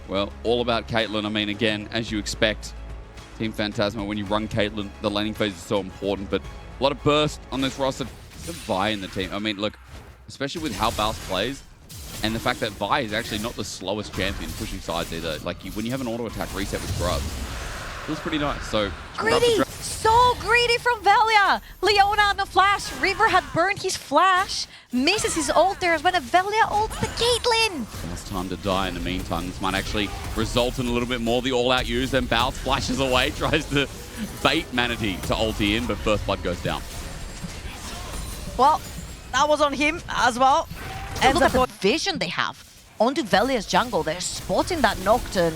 Well, all about Caitlyn. I mean, again, as you expect, Team Phantasma, when you run Caitlyn, the laning phase is so important, but a lot of burst on this roster. The Vi in the team. I mean, look, especially with how Baus plays, and the fact that Vi is actually not the slowest champion pushing sides either. Like, when you have an auto-attack reset with Grubs, it feels pretty nice. So greedy! So greedy from Velia! Leona on the flash. Reaver had burned his flash. Misses his ult there when Velia ults the Caitlyn. It's time to die in the meantime. This might actually result in a little bit more the all-out use. Then Baus flashes away, tries to bait Manatee to ulti in, but First Blood goes down. Well, that was on him as well. And look at the vision they have onto Velia's jungle. They're spotting that Nocturne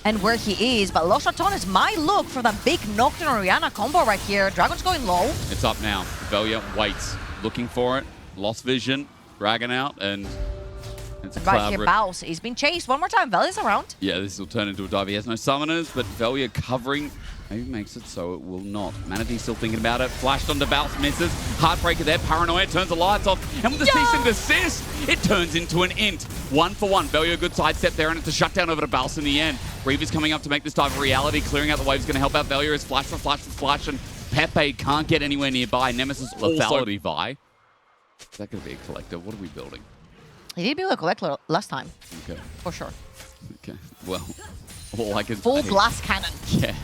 and where he is, but Los Ratones might look for that big Nocturne Orianna combo right here. Dragon's going low. It's up now. Velia waits, looking for it. Lost vision, Dragon out, and it's a cloud right here, rip. Baus. He's been chased one more time. Velia's around. Yeah, this will turn into a dive. He has no summoners, but Velia covering maybe makes it so it will not. Manatee's still thinking about it. Flashed onto Baus, misses. Heartbreaker there. Paranoia turns the lights off. And with the cease and desist, it turns into an int. 1-for-1. Velia, good sidestep there, and it's a shutdown over to Baus in the end. Reaver's coming up to make this dive a reality. Clearing out the wave's going to help out Velia. Is flash for flash for flash, and Pepe can't get anywhere nearby. Nemesis lethality Vi. Is that going to be a collector? What are we building? He did build a collector last time. Okay. For sure. Okay. Well, all I can Full say. blast cannon. Yeah.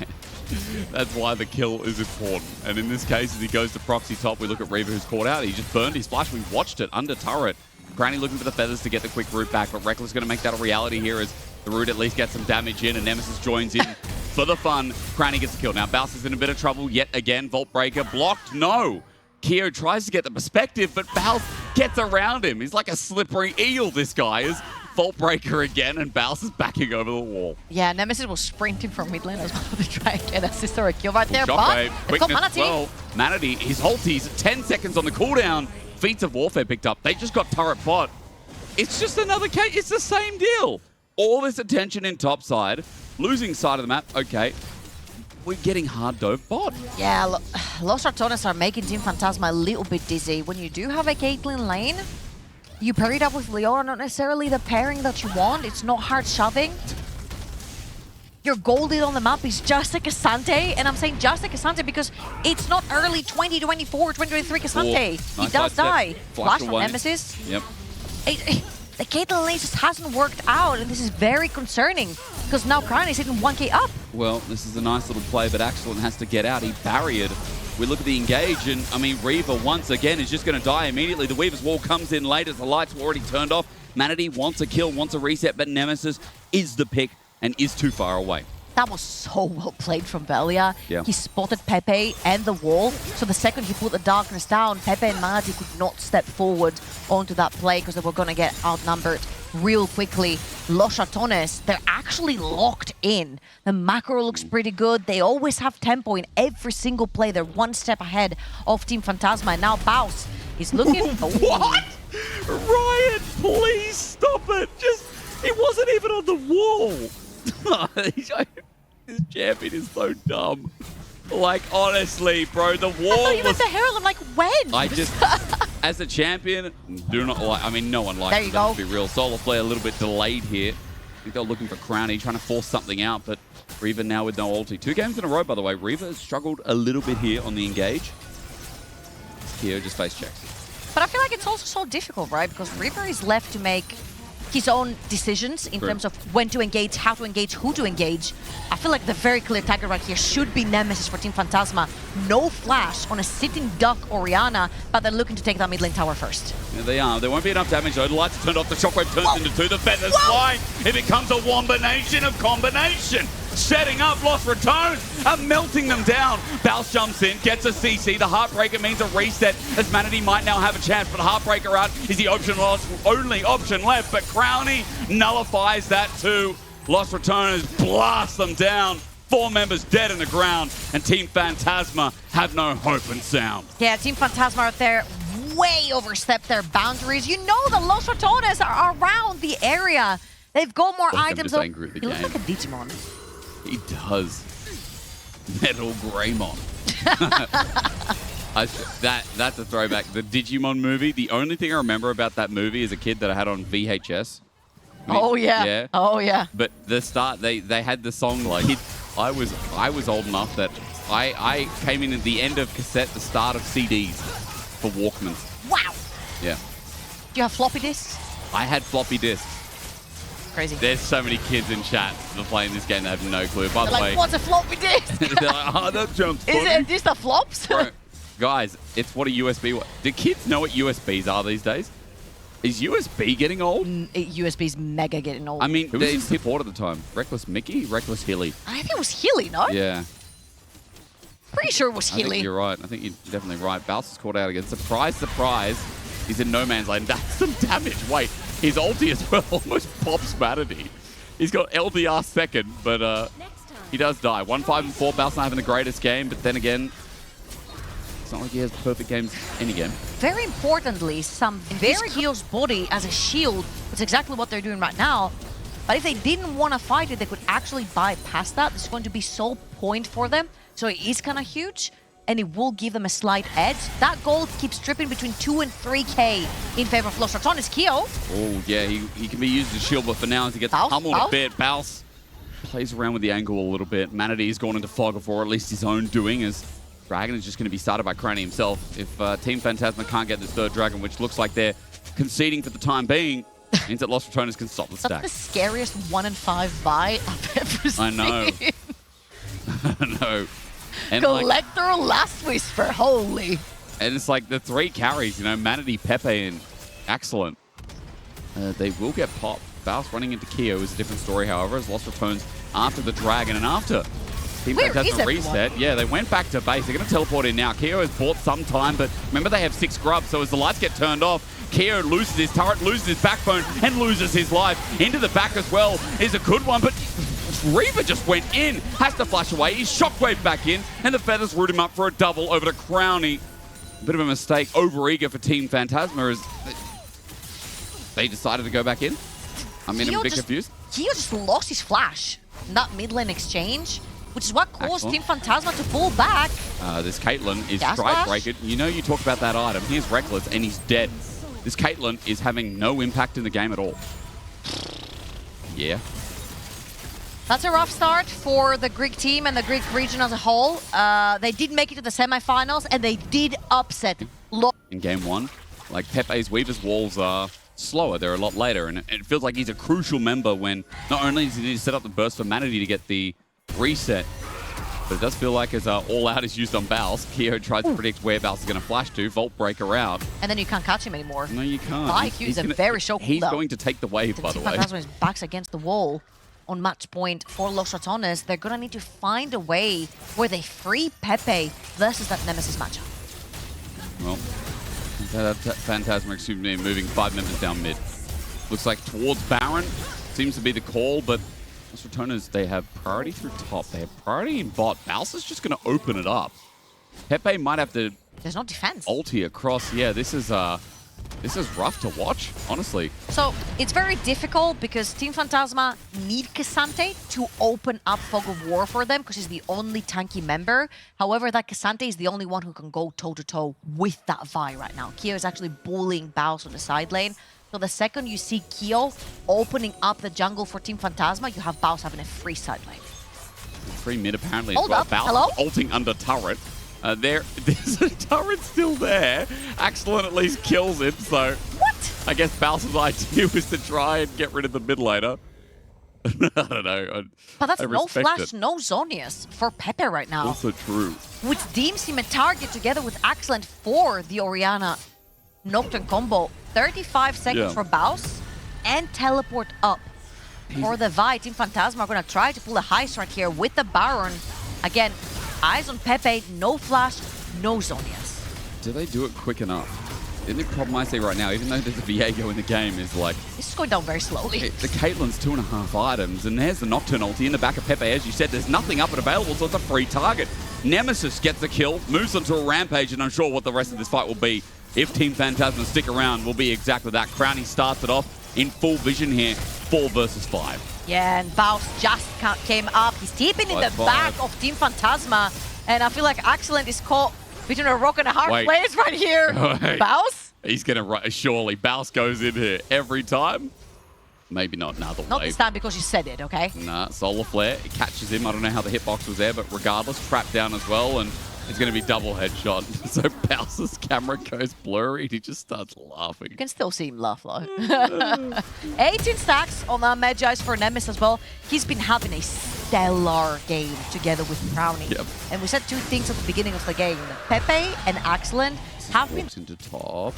That's why the kill is important. And in this case, as he goes to proxy top, we look at Reaver who's caught out. He just burned his flash. We watched it under turret. Granny looking for the feathers to get the quick root back, but Reckless going to make that a reality here as the root at least gets some damage in, and Nemesis joins in for the fun. Granny gets the kill. Now Baus is in a bit of trouble yet again. Vault Breaker blocked. No. Keo tries to get the perspective, but Baus gets around him. He's like a slippery eel, this guy is. Vault Breaker again, and Baus is backing over the wall. Yeah, Nemesis was sprinting from mid lane as well to try and get a sister a kill right there. Shockwave, But quickness Manatee. well. Manatee, his ulti's 10 seconds on the cooldown. Feats of Warfare picked up. They just got turret bot. It's just another case. It's the same deal. All this attention in top side, losing side of the map. Okay, we're getting hard dove bot. Yeah, Los Ratones are making Team Phantasma a little bit dizzy. When you do have a Caitlyn lane, you pair it up with Leona, not necessarily the pairing that you want. It's not hard shoving. Your golded on the map is just like Cassante, and I'm saying just like Cassante because it's not early 2024, 2023 Cassante. Nice He does die. Flash from away. Nemesis. Yep. The Caitlyn lane just hasn't worked out, and this is very concerning because now Crown is hitting 1k up. Well, this is a nice little play, but Axelin has to get out. He barriered. We look at the engage, and I mean, Reaver once again is just going to die immediately. The Weaver's Wall comes in late as the lights were already turned off. Manatee wants a kill, wants a reset, but Nemesis is the pick and is too far away. That was so well played from Velia. Yeah. He spotted Pepe and the wall. So the second he put the darkness down, Pepe and Manatee could not step forward onto that play because they were going to get outnumbered real quickly. Los Ratones, they're actually locked in. The macro looks pretty good. They always have tempo in every single play. They're one step ahead of Team Phantasma. And now Baus is looking... What? Riot, please stop it. It wasn't even on the wall. This champion is so dumb. Like, honestly, bro, the wall I thought you meant was... the herald. I'm like, when? I just, as a champion, do not like... I mean, no one likes There you it, go. to be real. Solar Flare a little bit delayed here. I think they're looking for Crownie, trying to force something out, but Reaver now with no ulti. 2 games in a row, by the way. Reaver has struggled a little bit here on the engage. Keo just face checks it. But I feel like it's also so difficult, right? Because Reaver is left to make his own decisions in terms of when to engage, how to engage, who to engage. I feel like the very clear target right here should be Nemesis for Team Phantasma. No flash on a sitting duck Orianna, but they're looking to take that mid lane tower first. Yeah, they are. There won't be enough damage though. The lights are turned off, the shockwave turns into 2, the feathers fly. It becomes a wombination of combination. Setting up Los Ratones and melting them down. Baus jumps in, gets a CC. The Heartbreaker means a reset as Manatee might now have a chance, but Heartbreaker out is the only option left. But Crownie nullifies that too. Los Ratones blast them down. 4 members dead in the ground, and Team Phantasma have no hope and sound. Yeah, Team Phantasma out there way overstepped their boundaries. You know the Los Ratones are around the area. They've got more items. Just angry at the He looks game. like a Digimon. He does. Metal Greymon. That's a throwback. The Digimon movie, the only thing I remember about that movie as a kid that I had on VHS Oh yeah. Oh yeah. But the start, they had the song like I was old enough that I came in at the end of cassette, the start of CDs for Walkmans. Wow. Yeah. Do you have floppy disks? I had floppy disks. Crazy. There's so many kids in chat that are playing this game that have no clue. By the They're way, like, what's a floppy disk? they're like, oh, that jumps. Is it just the flops? Bro, guys, it's what a USB was. Do kids know what USBs are these days? Is USB getting old? USB's mega getting old. I mean, who was in support at the time? Reckless Mickey? Reckless Hilly? I think it was Healy, no? Yeah. Pretty sure it was I Healy. think you're right. I think you're definitely right. Bounce is caught out again. Surprise, surprise. He's in no man's land. That's some damage. Wait, his ulti as well almost pops Vanity. He's got LDR second, but he does die. 1, 5, and 4. Bounce not having the greatest game, but then again, it's not like he has perfect games any game. Very importantly, some very Kyo's body as a shield. That's exactly what they're doing right now. But if they didn't want to fight it, they could actually bypass that. It's going to be so point for them. So it is kind of huge, and it will give them a slight edge. That gold keeps tripping between 2 and 3k in favor of Los Ratones. Kyo. Oh, yeah, he can be used as a shield, but for now, as he gets pummeled a bit, Bouse plays around with the angle a little bit. Manatee's gone into fog of war, at least his own doing, as Dragon is just going to be started by Cranny himself. If Team Phantasma can't get this third Dragon, which looks like they're conceding for the time being, means that Los Ratones can stop the stack. That's the scariest 1 and 5 buy I've ever seen. I know. I know. And Collector Last Whisper, holy. And it's like the 3 carries, you know, Manatee, Pepe, and Excellent. They will get popped. Bouse running into Kyo is a different story, however, as Los Ratones after the Dragon and after Team Phantasma reset. Yeah, they went back to base. They're going to teleport in now. Kyo has bought some time, but remember they have 6 grubs, so as the lights get turned off, Kyo loses his turret, loses his backbone, and loses his life. Into the back as well is a good one, but Reaver just went in, has to flash away. He's shockwave back in, and the Feathers root him up for a double over to Crowny. A bit of a mistake, over-eager for Team Phantasma as they decided to go back in. I mean, I'm a bit confused. Kyo just lost his flash in that mid lane exchange, which is what caused Team Phantasma to pull back. This Caitlyn is Strike Breaker. You know, you talk about that item. Here's Reckless, and he's dead. This Caitlyn is having no impact in the game at all. Yeah. That's a rough start for the Greek team and the Greek region as a whole. They did make it to the semifinals, and they did upset in game 1. Like, Pepe's Weaver's walls are slower. They're a lot later, and it feels like he's a crucial member when not only does he need to set up the burst for Manatee to get the reset, but it does feel like as All Out is used on Bouse, Kyo tries to predict where Bouse is going to flash to, Vault Breaker out. And then you can't catch him anymore. No, you can't. He's a very short cooldown. He's going to take the wave, by the way. Phantasma's back's against the wall on match point for Los Ratones. They're going to need to find a way where they free Pepe versus that Nemesis matchup. Well, Phantasma, excuse me, moving 5 members down mid. Looks like towards Baron seems to be the call, but Los Ratones, they have priority through top. They have priority in bot. Bouse is just going to open it up. Pepe might have to... There's no defense. Ulti across. Yeah, this is rough to watch, honestly. So it's very difficult because Team Phantasma need Cassante to open up Fog of War for them because he's the only tanky member. However, that Cassante is the only one who can go toe-to-toe with that Vi right now. Kyo is actually bullying Bouse on the side lane. So the second you see Kyo opening up the jungle for Team Phantasma, you have Bouse having a free side lane. Free mid apparently. Hold up. Bouse Hello? ulting under turret. There's a turret still there. Excellent at least kills it, so... What? I guess Bouse's idea was to try and get rid of the mid laner. I don't know. But that's no flash, no Zonius for Pepe right now. Also true. Which deems him a target together with Excellent for the Orianna Nocturne combo. 35 seconds for Bouse and teleport up for the Vi. Team Phantasma are going to try to pull a high strike here with the Baron. Again, eyes on Pepe, no flash, no Zonias. Do they do it quick enough? The only problem I see right now, even though there's a Viego in the game, is like... This is going down very slowly. The Caitlyn's 2.5 items, and there's the Nocturne ulti in the back of Pepe. As you said, there's nothing up and available, so it's a free target. Nemesis gets a kill, moves onto a rampage, and I'm sure what the rest of this fight will be, if Team Phantasma stick around, will be exactly that. Crowny starts it off in full vision here, 4 versus 5. Yeah, and Bouse just came up. He's deeping in the back of Team Phantasma, and I feel like Excellent is caught between a rock and a hard place right here. Bouse? He's going to... Surely, Bouse goes in here every time. Maybe not. Nah, the Not wave. this time because you said it, okay? Nah, Solar Flare. It catches him. I don't know how the hitbox was there, but regardless, trapped down as well, and it's going to be double headshot. So Bowser's camera goes blurry, and he just starts laughing. You can still see him laugh, though. 18 stacks on Medjai's for Nemesis as well. He's been having a stellar game together with Brownie. Yep. And we said two things at the beginning of the game. Pepe and Excellent have been... Walks into top.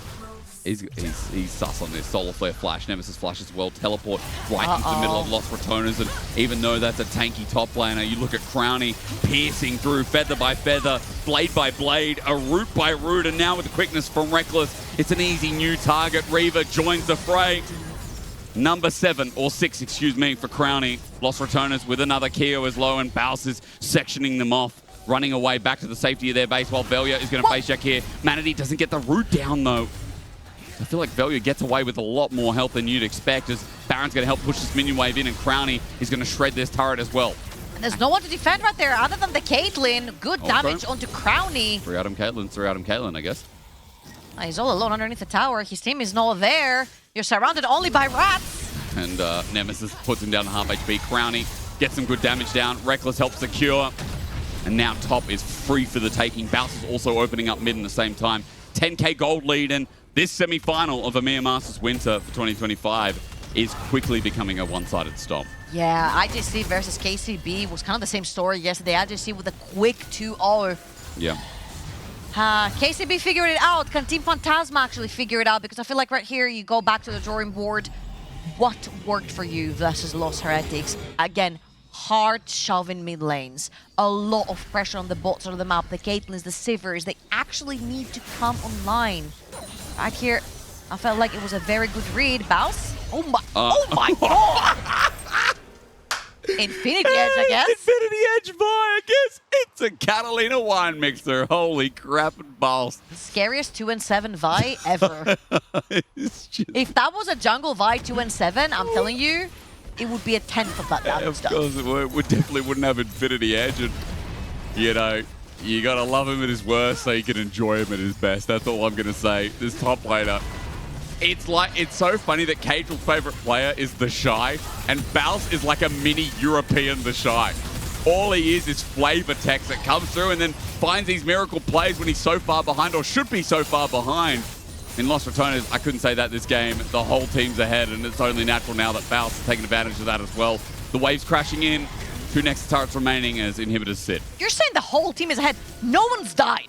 He's sus on this. Solar Flare flash, Nemesis flash as well. Teleport right into the middle of Lost Ratones. And even though that's a tanky top laner, you look at Crowny piercing through feather by feather, blade by blade, a root by root. And now with the quickness from Reckless, it's an easy new target. Reaver joins the fray. Number 7, or 6, excuse me, for Crowny. Lost Ratones with another Keo as low, and Bowser's sectioning them off, running away back to the safety of their base while Velia is going to face check here. Manatee doesn't get the root down though. I feel like Velia gets away with a lot more health than you'd expect, as Baron's going to help push this minion wave in, and Crowny is going to shred this turret as well. And there's no one to defend right there other than the Caitlyn. Good damage onto Crowny. 3 Atom Caitlyn, 3 Atom Caitlyn, I guess. He's all alone underneath the tower. His team is not there. You're surrounded only by rats. And Nemesis puts him down to half HP. Crowny gets some good damage down. Reckless helps secure. And now top is free for the taking. Bounce is also opening up mid in the same time. 10k gold lead, and this semi-final of EMEA Masters Winter for 2025 is quickly becoming a one-sided stomp. Yeah, IGC versus KCB was kind of the same story yesterday. IGC with a quick 2-0. Yeah. KCB figured it out. Can Team Phantasma actually figure it out? Because I feel like right here you go back to the drawing board. What worked for you versus Lost Heretics? Again, hard shoving mid lanes. A lot of pressure on the bot side of the map. The Caitlyn's, the Sivers, they actually need to come online. Back here, I felt like it was a very good read. Bouse? Oh my god! Infinity Edge, I guess. Infinity Edge Vi, I guess. It's a Catalina wine mixer. Holy crap, Bouse. Scariest 2-7 Vi ever. If that was a jungle Vi 2-7, I'm telling you, it would be a 10th of that damage stuff. Of course it would. We definitely wouldn't have Infinity Edge. And, you know, you got to love him at his worst so you can enjoy him at his best. That's all I'm going to say. This top laner. It's so funny that Cagel's favorite player is the Shy, and Bouse is like a mini European the Shy. All he is flavor text that comes through and then finds these miracle plays when he's so far behind, or should be so far behind. In Lost Ratones, I couldn't say that this game. The whole team's ahead, and it's only natural now that Bouse is taking advantage of that as well. The wave's crashing in. 2 next turrets remaining as inhibitors sit. You're saying the whole team is ahead. No one's died.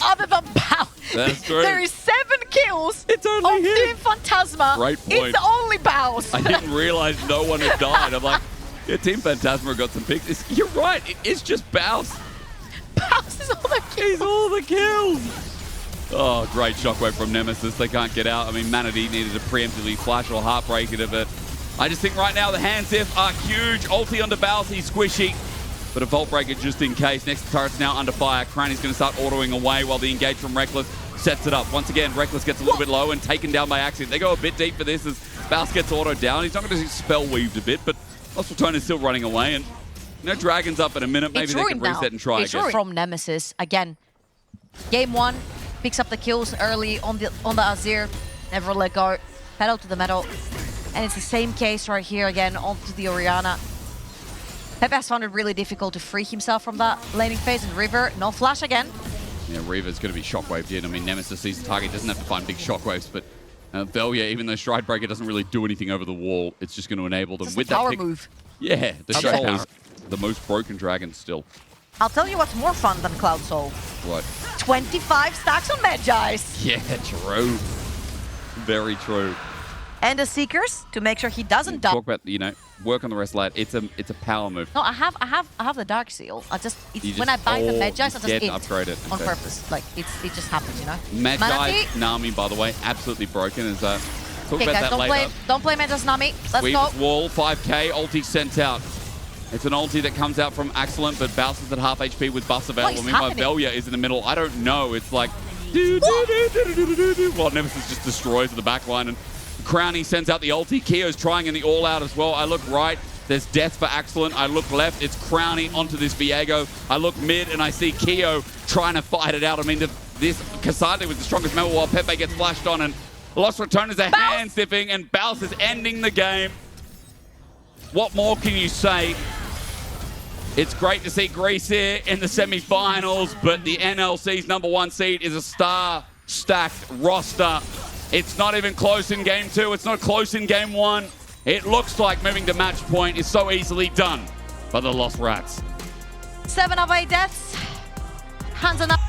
Other than Bouse. That's true. There is 7 kills It's only on him. Team Phantasma. Great point. It's only Bouse. I didn't realize no one had died. I'm like, yeah, Team Phantasma got some picks. You're right. It is just Bouse. Bouse is all the kills. He's all the kills. Oh, great shockwave from Nemesis. They can't get out. I mean, Manatee needed to preemptively flash or heartbreak it a bit. I just think right now the hands if are huge. Ulti onto Bouse, he's squishy. But a Vault Breaker just in case. Next turret's now under fire. Crowny's going to start autoing away while the engage from Reckless sets it up. Once again, Reckless gets a little bit low and taken down by accident. They go a bit deep for this as Bouse gets autoed down. He's not going to spell weaved a bit, but Lost Ratones is still running away. And no Dragon's up in a minute. Maybe they can reset and try again. From Nemesis. Again, game 1, picks up the kills early on the Azir. Never let go. Pedal to the metal. And it's the same case right here again onto the Orianna. Pepe has found it really difficult to free himself from that laning phase, and River, no flash again. Yeah, Reaver's going to be shockwaved in. I mean, Nemesis sees the target, doesn't have to find big shockwaves, but Velia, even though Stride Breaker doesn't really do anything over the wall, it's just going to enable them Just with a power that move. Yeah, the Cloud show Soul is the most broken dragon still. I'll tell you what's more fun than Cloud Soul. What? 25 stacks on Medjai's. Yeah, true. Very true. And the Seekers to make sure he doesn't die. Talk about, you know, work on the rest late. It's a power move. No, I have the Dark Seal. You when I buy the Medjai's, I just get it upgrade it. on Okay. purpose. Like it just happens, you know. Medjai's Nami, by the way, absolutely broken. Is talk Okay, about guys, that later. don't play Medjai's Nami. Let's Weave go. wall, 5k, ulti sent out. It's an ulti that comes out from Excellent, but bounces at half HP with buffs available. is Meanwhile, happening? Velia is in the middle. I don't know. It's like... Well, Nemesis just destroys the back line, and Crowny sends out the ulti. Keo's trying in the all-out as well. I look right. There's death for Excellent. I look left. It's Crowny onto this Viego. I look mid, and I see Keo trying to fight it out. I mean, this Cassandra was the strongest member while Pepe gets flashed on, and Lost Ratones are hand-sipping, and Bouse is ending the game. What more can you say? It's great to see Greece here in the semi-finals, but the NLC's #1 seed is a star-stacked roster. It's not even close in game 2. It's not close in game 1. It looks like moving to match point is so easily done by the Lost Rats. 7 of 8 deaths. Hands on up.